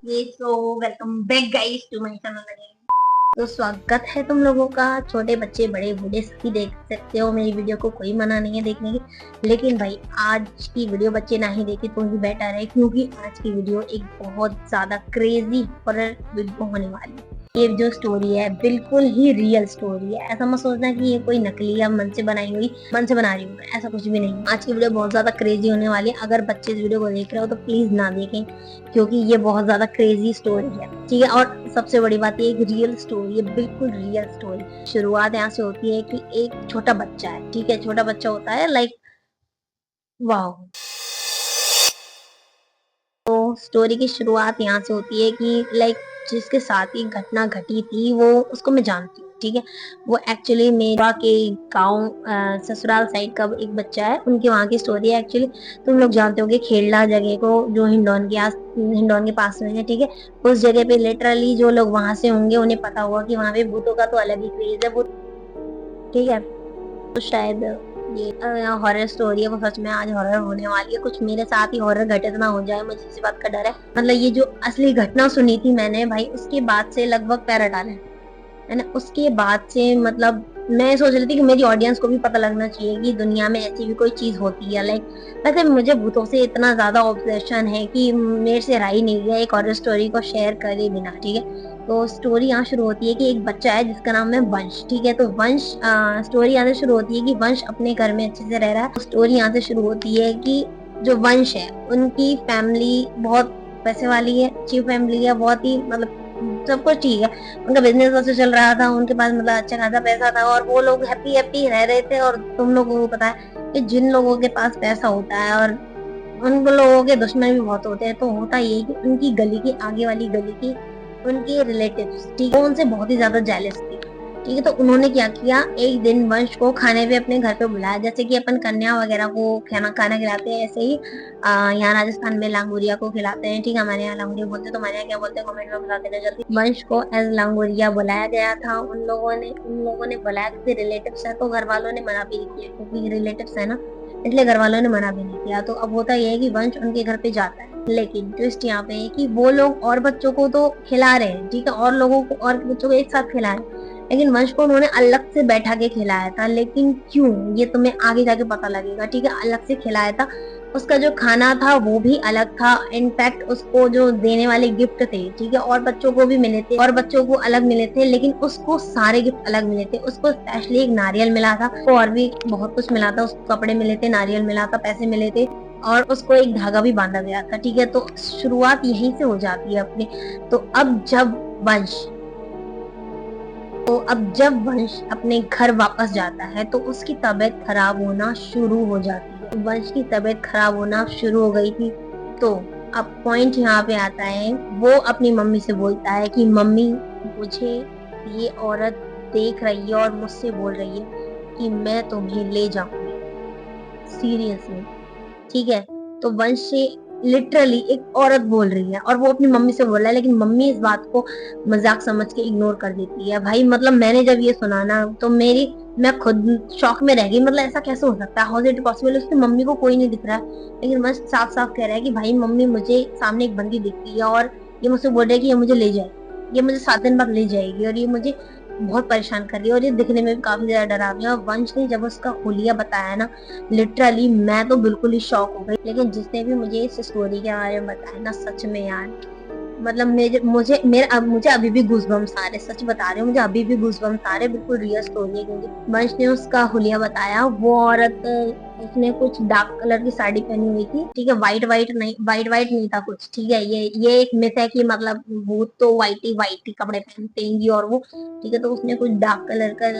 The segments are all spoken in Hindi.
ये so welcome back guys to my channel again. तो स्वागत है तुम लोगों का। छोटे बच्चे बड़े बूढ़े सभी देख सकते हो मेरी वीडियो को, कोई मना नहीं है देखने की। लेकिन भाई आज की वीडियो बच्चे ना ही देखे तो ही बेटर है, क्योंकि आज की वीडियो एक बहुत ज्यादा क्रेजी हॉरर वीडियो होने वाली है। ये जो स्टोरी है बिल्कुल ही रियल स्टोरी है। ऐसा मत सोचना कि ये कोई नकली या मन से बनाई हुई, मन से बना रही हूँ, ऐसा कुछ भी नहीं। आज की वीडियो बहुत ज्यादा क्रेजी होने वाली है। अगर बच्चे इस वीडियो को देख रहे हो तो प्लीज ना देखें, क्योंकि ये बहुत ज्यादा क्रेजी स्टोरी है। ठीक है, और सबसे बड़ी बात ये एक रियल स्टोरी है, बिल्कुल रियल स्टोरी। शुरुआत यहाँ से होती है कि एक छोटा बच्चा है, ठीक है, छोटा बच्चा होता है लाइक वाह। तो स्टोरी की शुरुआत यहाँ से होती है कि लाइक जिसके साथ ये घटना घटी थी वो उसको मैं जानती हूँ। ठीक है, वो एक्चुअली मेरा के गांव ससुराल साइड का एक बच्चा है, उनके वहाँ की स्टोरी है एक्चुअली। तुम लोग जानते होगे खेड़ला जगह को, जो हिंडौन के पास में है। ठीक है, उस जगह पे लिटरली जो लोग वहां से होंगे उन्हें पता होगा कि वहां पे भूतों का तो अलग ही क्रेज है वो। ठीक है, तो शायद ये हॉरर स्टोरी है वो सच में आज हॉरर होने वाली है। कुछ मेरे साथ ही हॉरर घटित ना हो जाए, मुझे इसी बात का डर है। मतलब ये जो असली घटना सुनी थी मैंने भाई, उसके बाद से लगभग पैर हटा ले है ना। उसके बाद से मतलब मैं सोच रही थी कि मेरी ऑडियंस को भी पता लगना चाहिए कि दुनिया में ऐसी भी कोई चीज होती है। लाइक वैसे मुझे भूतों से इतना ज्यादा ऑब्सेशन है कि मेरे से रह ही नहीं गया एक हॉरर स्टोरी को शेयर करे बिना। ठीक है, तो स्टोरी यहाँ शुरू होती है कि एक बच्चा है जिसका नाम है वंश। ठीक है, तो वंश स्टोरी यहाँ से शुरू होती है कि वंश अपने घर में अच्छे से रह रहा है। स्टोरी यहाँ से शुरू होती है कि जो वंश है उनकी फैमिली बहुत पैसे वाली है, अच्छी फैमिली है, बहुत ही मतलब सब कुछ ठीक है। उनका बिजनेस अच्छा चल रहा था, उनके पास मतलब अच्छा खासा पैसा था और वो लोग हैप्पी हैप्पी रह रहे थे। और तुम लोगों को पता है कि जिन लोगों के पास पैसा होता है और उन लोगों के दुश्मन भी बहुत होते हैं। तो होता ये कि उनकी गली की आगे वाली गली की उनके रिलेटिव्स, ठीक है, वो उनसे बहुत ही ज्यादा जेलस थे। ठीक है, तो उन्होंने क्या किया, एक दिन वंश को खाने पे अपने घर पे बुलाया, जैसे कि अपन कन्या वगैरह को खाना खाना खिलाते हैं ऐसे ही यहाँ राजस्थान में लांगुरिया को खिलाते हैं। ठीक है, हमारे यहाँ लांगुरिया बोलते हैं, तो हमारे यहाँ क्या बोलते हैं कमेंट में बता देना जल्दी। वंश को एज लांगुरिया बुलाया गया था। उन लोगों ने बुलाया, क्योंकि रिलेटिव्स है तो घर वालों ने मना भी नहीं किया, क्योंकि रिलेटिव्स है ना, इसलिए घर वालों ने मना भी नहीं किया। तो अब होता यह है कि वंश उनके घर पे जाता है, लेकिन ट्विस्ट यहाँ पे है कि वो लोग और बच्चों को तो खिला रहे हैं, ठीक है, और लोगों को और बच्चों को एक साथ खिला रहे हैं, लेकिन वंश को उन्होंने अलग से बैठा के खिलाया था। लेकिन क्यों, ये तुम्हें आगे जाके पता लगेगा। ठीक है, अलग से खिलाया था, उसका जो खाना था वो भी अलग था। इनफैक्ट उसको जो देने वाले गिफ्ट थे, ठीक है, और बच्चों को भी मिले थे और बच्चों को अलग मिले थे, लेकिन उसको सारे गिफ्ट अलग मिले थे। उसको स्पेशली एक नारियल मिला था, और भी बहुत कुछ मिला था, उसको कपड़े मिले थे, नारियल मिला था, पैसे मिले थे, और उसको एक धागा भी बांधा गया था। ठीक है, तो शुरुआत यहीं से हो जाती है अपनी। तो अब जब वंश अपने घर वापस जाता है तो उसकी तबीयत खराब होना शुरू हो जाती है। वंश की तबीयत खराब होना शुरू हो गई थी। तो अब पॉइंट यहाँ पे आता है, वो अपनी मम्मी से बोलता है कि मम्मी, मुझे ये औरत देख रही है और मुझसे बोल रही है कि मैं तुम्हें ले जाऊंगी, सीरियसली। ठीक है, तो वंश से लिटरली एक औरत बोल रही है और वो अपनी मम्मी से बोल रहा है, लेकिन मम्मी इस बात को मजाक समझ के इग्नोर कर देती है। भाई मतलब मैंने जब ये सुना ना तो मैं खुद शॉक में रह गई। मतलब ऐसा कैसे हो सकता है, हाउ इज इट पॉसिबल। उसकी मम्मी को कोई नहीं दिख रहा है, लेकिन वंश साफ साफ कह रहा है कि भाई मम्मी, मुझे सामने एक बंदी दिख रही है और ये मुझसे बोल रहा है कि ये मुझे ले जाएगी, ये मुझे 7 दिन बाद ले जाएगी, और ये मुझे बहुत परेशान कर रही है, और ये दिखने में भी काफी ज्यादा डरावनी है। और वंश ने जब उसका हुलिया बताया ना, लिटरली मैं तो बिल्कुल ही शॉक हो गई। लेकिन जिसने भी मुझे इस स्टोरी के बारे में बताया ना, सच में यार, मतलब मुझे अभी भी गूज़बम्स आ रहे, सच बता रही हूँ, मुझे अभी भी गूज़बम्स आ रहे, बिल्कुल रियल स्टोरी है। क्योंकि वंश ने उसका हुलिया बताया, वो औरत उसने कुछ डार्क कलर की साड़ी पहनी हुई थी। ठीक है, वाइट वाइट नहीं था कुछ। ठीक है, ये एक मिथ है कि मतलब भूत तो वाइट ही कपड़े पहनते हैं और वो, ठीक है, तो उसने कुछ डार्क कलर का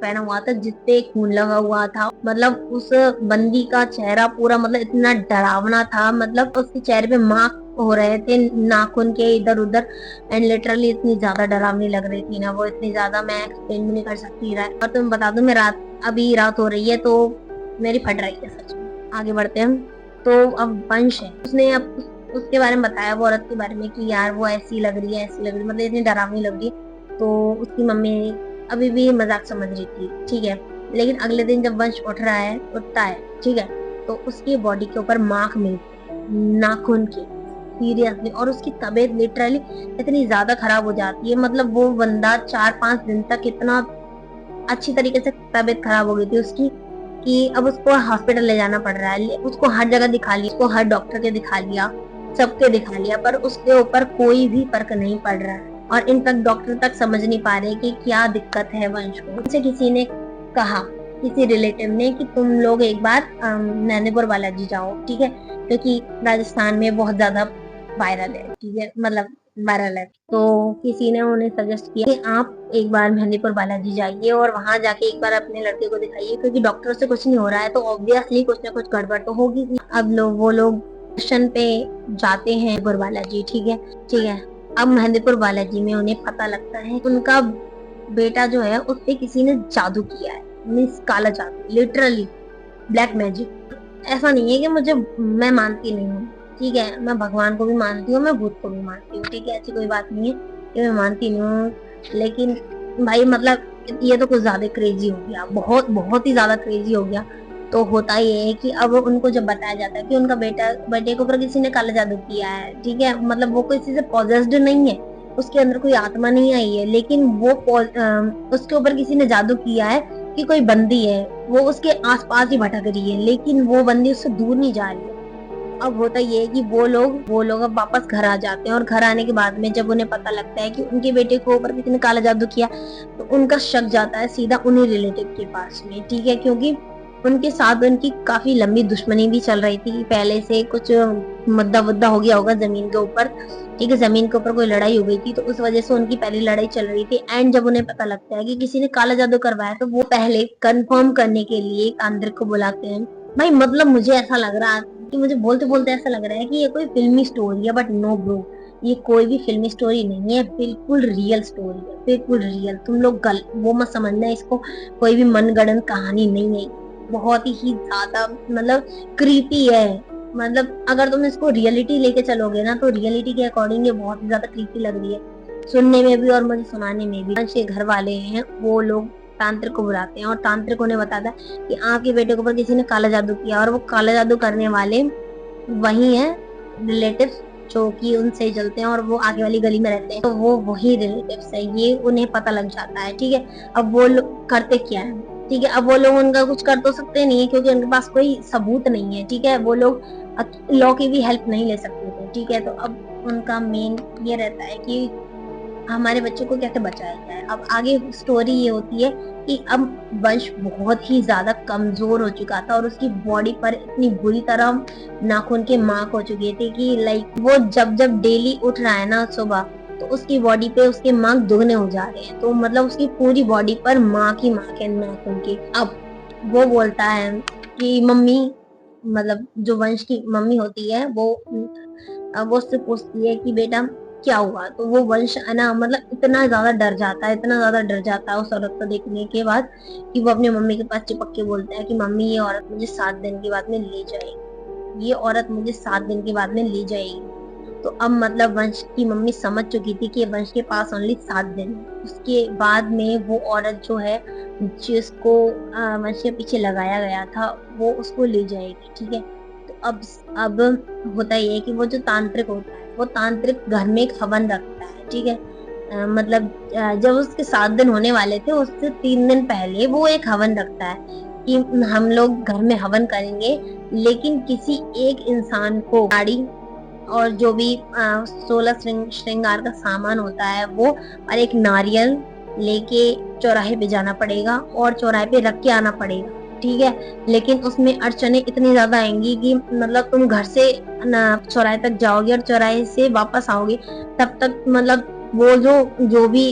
पहना हुआ था जिसपे खून लगा हुआ था। मतलब उस बंदी का चेहरा पूरा मतलब इतना डरावना था, मतलब उसके चेहरे पे मार्क हो रहे थे नाखून के इधर उधर, एंड लिटरली इतनी ज्यादा डरावनी लग रही थी ना वो, इतनी ज्यादा मैं एक्सप्लेन भी नहीं कर सकती। और तुम बता दो, मैं अभी रात हो रही है तो मेरी फट रही है सच में। आगे बढ़ते हैं। तो अब वंश है, उसने अब उसके बारे में बताया, वो औरत के बारे में, कि यार वो ऐसी लग रही है, ऐसी लग रही है, मतलब इतनी डरावनी लग रही है। तो उसकी मम्मी अभी भी मजाक समझ रही थी। ठीक है, लेकिन अगले दिन जब वंश उठता है, ठीक है, तो उसकी बॉडी के ऊपर मार्क मिलते हैं नाखून के। सीरियसली। और उसकी तबीयत लिटरली इतनी ज्यादा खराब हो जाती है, मतलब वो बंदा 4-5 दिन तक इतना अच्छी तरीके से तबीयत खराब हो गई थी उसकी कि अब उसको हॉस्पिटल ले जाना पड़ रहा है। उसको हर जगह दिखा लिया, उसको हर डॉक्टर के दिखा लिया, सबके दिखा लिया, पर उसके ऊपर कोई भी फर्क नहीं पड़ रहा है। और इनफैक्ट डॉक्टर तक समझ नहीं पा रहे कि क्या दिक्कत है वंश को। उनसे किसी ने कहा, किसी रिलेटिव ने, कि तुम लोग एक बार नैनीपुर बालाजी जाओ, ठीक है, क्योंकि राजस्थान में बहुत ज्यादा वायरल है, ठीक है, मतलब वायरल है। तो किसी ने उन्हें सजेस्ट किया कि आप एक बार मेहंदीपुर बालाजी जाइए और वहां जाके एक बार अपने लड़के को दिखाइए, क्योंकि डॉक्टर से कुछ नहीं हो रहा है तो ऑब्वियसली कुछ ना कुछ गड़बड़ तो होगी ही। अब वो लोग दर्शन पे जाते हैं मेहंदीपुर बालाजी, ठीक है, ठीक है। अब मेहंदीपुर बालाजी में उन्हें पता लगता है उनका बेटा जो है उस पे किसी ने जादू किया है, मीन्स काला जादू, लिटरली ब्लैक मैजिक। ऐसा नहीं है कि मैं मानती नहीं हूँ, ठीक है, मैं भगवान को भी मानती हूँ, मैं भूत को भी मानती हूँ, ठीक है, ऐसी कोई बात नहीं है कि मैं मानती नहीं हूँ। लेकिन भाई मतलब ये तो कुछ ज्यादा क्रेजी हो गया, बहुत बहुत ही ज्यादा क्रेजी हो गया। तो होता ये है कि अब उनको जब बताया जाता है कि उनका बेटे के ऊपर किसी ने काला जादू किया है, ठीक है, मतलब वो किसी से पॉजेस्ड नहीं है, उसके अंदर कोई आत्मा नहीं आई है, लेकिन उसके ऊपर किसी ने जादू किया है कि कोई बंदी है, वो उसके आसपास ही भटक रही है, लेकिन वो बंदी उससे दूर नहीं जा रही है। अब होता ये है कि वो लोग अब वापस घर आ जाते हैं, और घर आने के बाद में जब उन्हें पता लगता है कि उनके बेटे को ऊपर किसी ने काला जादू किया, तो उनका शक जाता है सीधा उन्हीं रिलेटिव के पास में, ठीक है, क्योंकि उनके साथ उनकी काफी लंबी दुश्मनी भी चल रही थी पहले से, कुछ मुद्दा वुद्दा हो गया होगा जमीन के ऊपर, ठीक है, जमीन के ऊपर कोई लड़ाई हो गई थी, तो उस वजह से उनकी पहली लड़ाई चल रही थी। एंड जब उन्हें पता लगता है कि किसी ने काला जादू करवाया, तो वो पहले कंफर्म करने के लिए तांत्रिक को बुलाते हैं। भाई मतलब मुझे ऐसा लग रहा है कि मुझे बोलते बोलते ऐसा लग रहा है कि ये कोई फिल्मी स्टोरी है, बट नो ब्रो, ये कोई भी फिल्मी स्टोरी नहीं है, बिल्कुल रियल स्टोरी है, बिल्कुल रियल। तुम लोग वो मत समझना इसको कोई भी मनगढ़ंत कहानी नहीं है, बहुत ही ज्यादा मतलब क्रीपी है। मतलब अगर तुम इसको रियलिटी लेके चलोगे ना, तो रियलिटी के अकॉर्डिंग ये बहुत ही ज्यादा क्रीपी लग रही है सुनने में भी और मुझे सुनाने में भी। वंश घर वाले हैं, वो लोग तांत्रिक को बुलाते हैं, और तांत्रिक उन्हें बताता है कि आपके बेटे के ऊपर किसी ने काला जादू किया, और वो काला जादू करने वाले वही है रिलेटिव जो कि उनसे चलते हैं, और वो आगे वाली गली में रहते हैं, तो वो वही रिलेटिव्स है, ये उन्हें पता लग जाता है, ठीक है। अब वो लोग करते क्या है, ठीक है, अब वो लोग उनका कुछ कर तो सकते नहीं है क्योंकि उनके पास कोई सबूत नहीं है, ठीक है, वो लोग लॉ की भी हेल्प नहीं ले सकते थे, ठीक है। तो अब उनका मेन ये रहता है कि हमारे बच्चे को कैसे बचाया जाए। अब आगे स्टोरी ये होती है कि अब वंश बहुत ही ज्यादा कमजोर हो चुका था, और उसकी बॉडी पर इतनी बुरी तरह नाखून के मार्क हो चुके थे कि लाइक वो जब जब डेली उठ रहा है ना सुबह, तो उसकी बॉडी पे उसके मार्क दुगने हो जा रहे हैं, तो मतलब उसकी पूरी बॉडी पर मार्क ही मार्क है नाखून के। अब वो बोलता है कि मम्मी, मतलब जो वंश की मम्मी होती है वो उससे पूछती है कि बेटा क्या हुआ, तो वो वंश है ना, मतलब इतना ज्यादा डर जाता है, इतना ज्यादा डर जाता है उस औरत को देखने के बाद, कि वो अपनी मम्मी के पास चिपक के बोलता है कि मम्मी ये औरत मुझे 7 दिन के बाद में ले जाएगी, ये औरत मुझे 7 दिन के बाद में ले जाएगी। तो अब मतलब वंश की मम्मी समझ चुकी थी कि वंश के पास ओनली 7 दिन है, उसके बाद में वो औरत जो है जिसको वंश के पीछे लगाया गया था वो उसको ले जाएगी, ठीक है। तो अब होता ये है कि वो जो तांत्रिक होता है, वो तांत्रिक घर में एक हवन रखता है, ठीक है, मतलब जब उसके 7 दिन होने वाले थे उससे 3 दिन पहले वो एक हवन रखता है कि हम लोग घर में हवन करेंगे, लेकिन किसी एक इंसान को गाड़ी और जो भी 16 श्रृंगार का सामान होता है वो, और एक नारियल लेके चौराहे पे जाना पड़ेगा और चौराहे पे रख के आना पड़ेगा, ठीक है। लेकिन उसमें अड़चने इतनी ज्यादा आएंगी कि मतलब तुम घर से चौराहे तक जाओगे और चौराहे से वापस आओगे, तब तक मतलब वो जो भी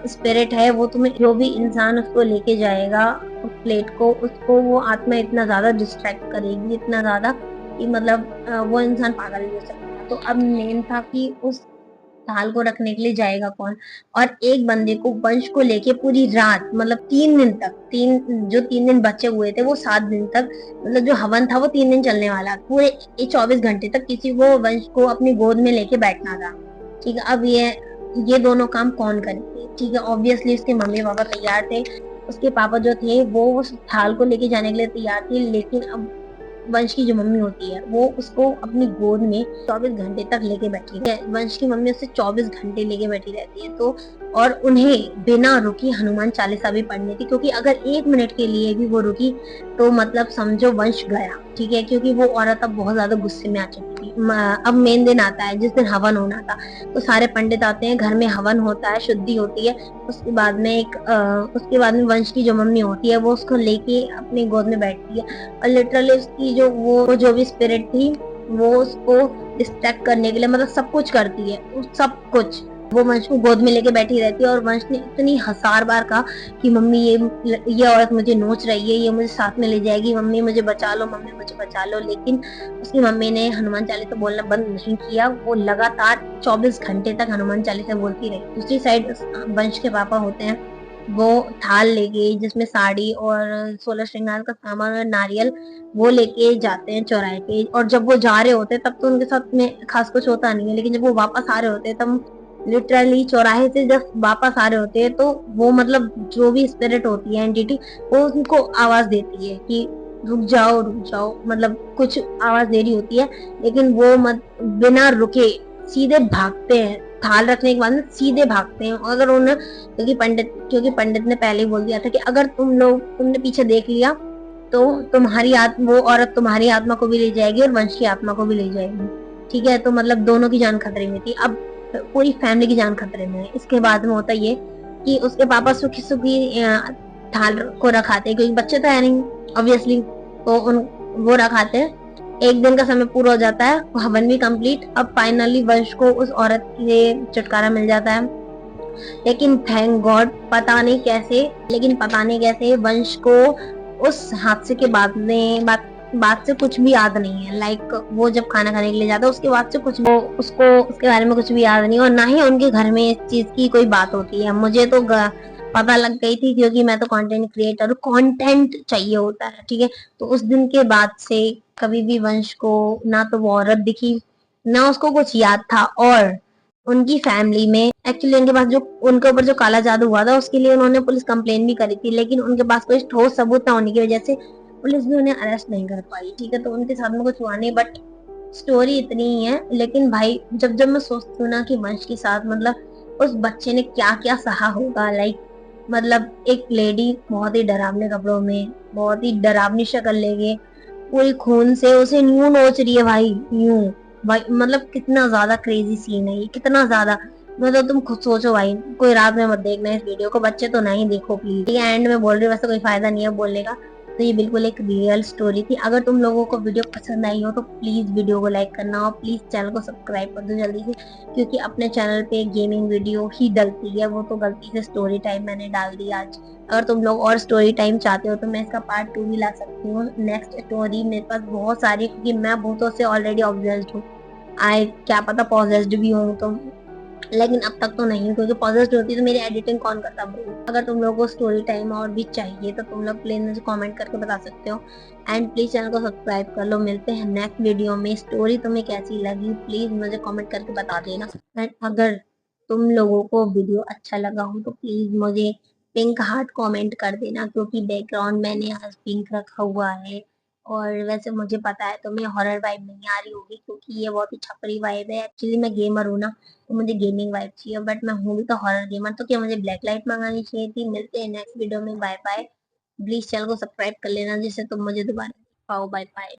स्पिरिट है, वो तुम्हें, जो भी इंसान उसको लेके जाएगा उस प्लेट को, उसको वो आत्मा इतना ज्यादा डिस्ट्रैक्ट करेगी, इतना ज्यादा कि मतलब वो इंसान पागल भी हो सकता है। तो अब मेन था कि उस थाल को रखने के लिए जाएगा कौन, और एक बंदे को वंश को लेके पूरी रात, मतलब 3 दिन तक, 3 दिन बचे हुए थे, वो 7 दिन तक, मतलब जो हवन था वो 3 दिन चलने वाला, पूरे 24 घंटे तक किसी को वंश को अपनी गोद में लेके बैठना था, ठीक है। अब ये दोनों काम कौन करेंगे, ठीक है, ऑब्वियसली उसके मम्मी पापा तैयार थे, उसके पापा जो थे वो उस थाल को लेके जाने के लिए तैयार थे, लेकिन अब वंश की जो मम्मी होती है वो उसको अपनी गोद में 24 घंटे तक लेके बैठी है। वंश की मम्मी उससे 24 घंटे लेके बैठी रहती है, तो और उन्हें बिना रुकी हनुमान चालीसा भी पढ़नी थी, क्योंकि अगर 1 मिनट के लिए भी वो रुकी तो मतलब समझो वंश गया, ठीक है, क्योंकि वो औरत अब बहुत ज्यादा गुस्से में आ चुकी थी। अब मेन दिन आता है जिस दिन हवन होना था, तो सारे पंडित आते हैं, घर में हवन होता है, शुद्धि होती है। उसके बाद में वंश की जो मम्मी होती है वो उसको लेके अपनी गोद में बैठती है, और लिटरली उसकी जो भी स्पिरिट थी वो उसको डिस्ट्रैक्ट करने के लिए मतलब सब कुछ करती है, सब कुछ। वो वंश को गोद में लेके बैठी रहती है, और वंश ने इतनी हजार बार कहा कि मम्मी ये औरत मुझे नोच रही है, ये मुझे साथ में ले जाएगी, मम्मी मुझे बचा लो, मम्मी मुझे बचा लो। लेकिन उसकी मम्मी ने हनुमान चालीसा बोलना बंद नहीं किया, वो लगातार 24 घंटे तक हनुमान चालीसा बोलती रही। दूसरी साइड वंश के पापा होते हैं, वो थाल लेके जिसमें साड़ी और 16 श्रृंगार का सामान और नारियल वो लेके जाते हैं चौराहे पे, और जब वो जा रहे होते हैं तब तो उनके साथ में खास कुछ होता नहीं है, लेकिन जब वो वापस आ रहे होते हैं तब लिटरली चौराहे से जब वापस आ रहे होते हैं तो वो मतलब जो भी स्पिरिट होती है एंटिटी, वो उनको आवाज देती है कि रुक जाओ, मतलब कुछ आवाज दे रही होती है, लेकिन वो बिना रुके सीधे भागते हैं। थाल रखने के बाद में सीधे भागते हैं। अगर उन्हें क्योंकि पंडित ने पहले ही बोल दिया था कि अगर तुमने पीछे देख लिया तो वो औरत तुम्हारी आत्मा को भी ले जाएगी और वंश की आत्मा को भी ले जाएगी, ठीक है। तो मतलब दोनों की जान खतरे में थी, अब पूरी फैमिली की जान खतरे में है। इसके बाद में होता ये कि उसके पापा सुखी सुखी थाल को रखाते, क्योंकि बच्चे तो है नहीं ऑब्वियसली, तो वो रखाते हैं। एक दिन का समय पूरा हो जाता है, हवन भी कंप्लीट। अब फाइनली वंश को उस औरत से छुटकारा मिल जाता है, लेकिन थैंक गॉड पता नहीं कैसे वंश को उस हादसे के बाद से कुछ भी याद नहीं है। लाइक वो जब खाना खाने के लिए जाता है उसके बाद से कुछ वो उसको उसके बारे में कुछ भी याद नहीं, और ना ही उनके घर में इस चीज की कोई बात होती है। मुझे तो पता लग गई थी, क्योंकि मैं तो कंटेंट क्रिएटर हूँ, कंटेंट चाहिए होता है, ठीक है। तो उस दिन के बाद से कभी भी वंश को ना तो वो औरत दिखी, ना उसको कुछ याद था। और उनकी फैमिली में एक्चुअली उनके ऊपर जो काला जादू हुआ था उसके लिए उन्होंने पुलिस कंप्लेन भी करी थी, लेकिन उनके पास कोई ठोस सबूत ना होने की वजह से पुलिस भी उन्हें अरेस्ट नहीं कर पाई, ठीक है। तो उनके साथ में कुछ हुआ नहीं, बट स्टोरी इतनी ही है। लेकिन भाई जब जब मैं सोचती हूँ ना कि वंश के साथ मतलब उस बच्चे ने क्या क्या सहा होगा, लाइक मतलब एक लेडी बहुत ही डरावने कपड़ों में, बहुत ही डरावनी शक्ल लेके पूरी खून से उसे यूं नोच रही है भाई, यूं। भाई मतलब कितना ज्यादा क्रेजी सीन है ये, कितना ज्यादा। मतलब तुम खुद सोचो भाई, कोई रात में मत देखना इस वीडियो को, बच्चे तो नहीं देखो प्लीज। ये एंड में बोल रही हूँ, वैसे कोई फायदा नहीं है बोलने का। तो ये बिल्कुल एक रियल स्टोरी थी। अगर तुम लोगों को वीडियो पसंद आई हो तो प्लीज वीडियो को लाइक करना, और प्लीज चैनल को सब्सक्राइब कर दो जल्दी से, क्योंकि अपने चैनल पे गेमिंग वीडियो ही डलती है, वो तो गलती से स्टोरी टाइम मैंने डाल दी आज। अगर तुम लोग और स्टोरी टाइम चाहते हो तो मैं इसका पार्ट 2 भी ला सकती हूँ। नेक्स्ट स्टोरी मेरे पास बहुत सारी, क्योंकि मैं भूतों से ऑलरेडी ऑब्सेस्ड हूँ। आई क्या पता पॉजेस्ड भी हूँ तो, लेकिन अब तक तो नहीं, क्योंकि पॉजेस्ड होती तो मेरी एडिटिंग कौन करता भाई। अगर तुम लोगों को स्टोरी टाइम और भी चाहिए तो तुम लोग प्लीज मुझे कमेंट करके बता सकते हो, एंड प्लीज चैनल को सब्सक्राइब कर लो। मिलते हैं नेक्स्ट वीडियो में। स्टोरी तुम्हें कैसी लगी प्लीज मुझे कमेंट करके बता देना, एंड अगर तुम लोगों को वीडियो अच्छा लगा हो तो प्लीज मुझे पिंक हार्ट कमेंट कर देना, क्योंकि बैकग्राउंड मैंने आज पिंक रखा हुआ है। और वैसे मुझे पता है तुम्हें हॉरर वाइब नहीं आ रही होगी, क्योंकि ये बहुत ही छपरी वाइब है। एक्चुअली मैं गेमर हूँ ना, तो मुझे गेमिंग वाइब चाहिए, बट मैं हूँ भी तो हॉरर गेमर, तो क्या मुझे ब्लैक लाइट मंगानी चाहिए थी। मिलते हैं नेक्स्ट वीडियो में, बाय बाय। प्लीज चैनल को सब्सक्राइब कर लेना जिससे तुम मुझे दोबारा पाओ। Bye bye.